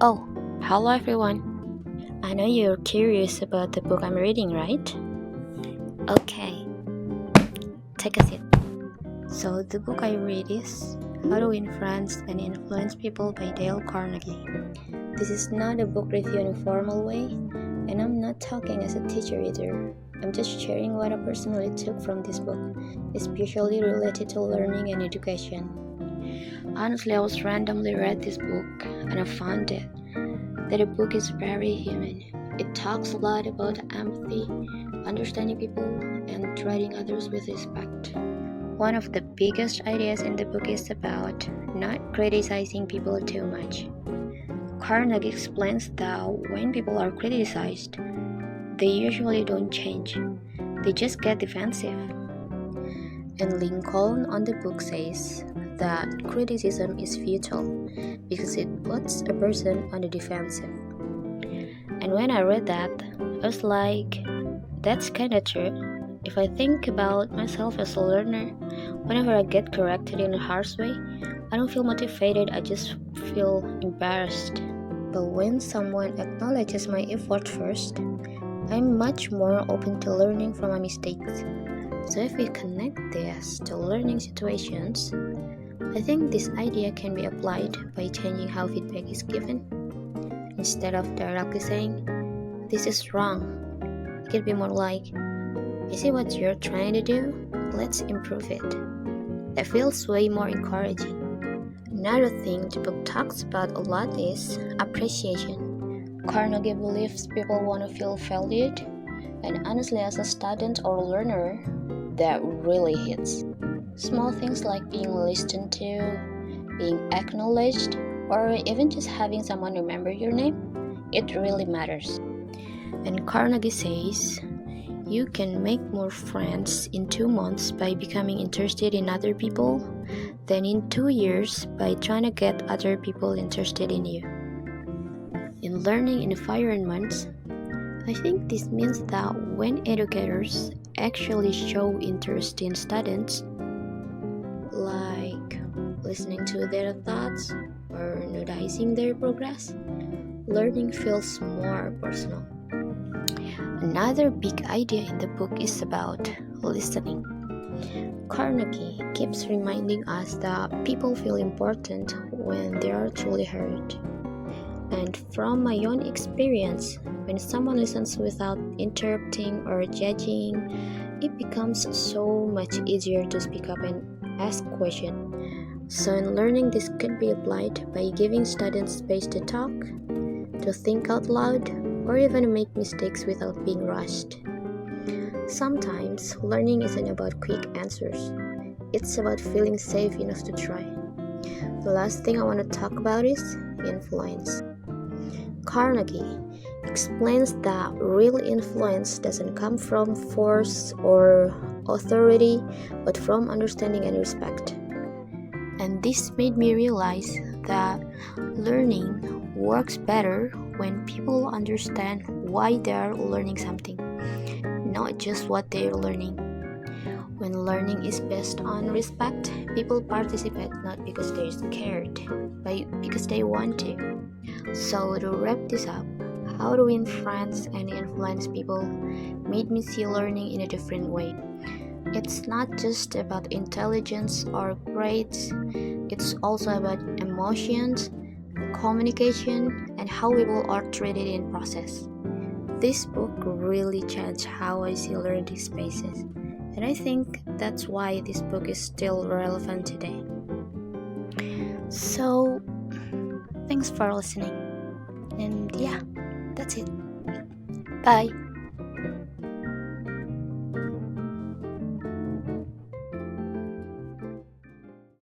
Oh, hello everyone. I know you're curious about the book I'm reading, right? Okay, take a seat. So, the book I read is How to Win Friends and Influence People by Dale Carnegie. This is not a book review in a formal way, and I'm not talking as a teacher either. I'm just sharing what I personally took from this book, especially related to learning and education. Honestly, I was randomly read this book and I found it that the book is very human. It talks a lot about empathy, understanding people, and treating others with respect. One of the biggest ideas in the book is about not criticizing people too much. Carnegie explains that when people are criticized, they usually don't change, they just get defensive. And Lincoln on the book says that criticism is futile because it puts a person on the defensive. And when I read that, I was like, that's kinda true. If I think about myself as a learner, whenever I get corrected in a harsh way, I don't feel motivated, I just feel embarrassed. But when someone acknowledges my effort first, I'm much more open to learning from my mistakes. So if we connect this to learning situations, I think this idea can be applied by changing how feedback is given. Instead of directly saying, this is wrong, it can be more like, I see what you're trying to do, let's improve it. That feels way more encouraging. Another thing the book talks about a lot is appreciation. Carnegie believes people want to feel valued, and honestly, as a student or learner, that really hits. Small things like being listened to, being acknowledged, or even just having someone remember your name, it really matters. And Carnegie says, you can make more friends in 2 months by becoming interested in other people than in 2 years by trying to get other people interested in you. In learning environments, I think this means that when educators actually show interest in students, like listening to their thoughts or noticing their progress, learning feels more personal. Another big idea in the book is about listening. Carnegie keeps reminding us that people feel important when they are truly heard. And from my own experience, when someone listens without interrupting or judging, it becomes so much easier to speak up and ask questions. So in learning, this could be applied by giving students space to talk, to think out loud, or even make mistakes without being rushed. Sometimes learning isn't about quick answers. It's about feeling safe enough to try. The last thing I want to talk about is influence. Carnegie explains that real influence doesn't come from force or authority, but from understanding and respect. And this made me realize that learning works better when people understand why they are learning something, not just what they are learning. When learning is based on respect, people participate not because they're scared, but because they want to. So to wrap this up, how to win friends and influence people made me see learning in a different way. It's not just about intelligence or grades, it's also about emotions, communication, and how people are treated in process. This book really changed how I see learning spaces, and I think that's why this book is still relevant today. So, thanks for listening. And yeah, that's it. Bye.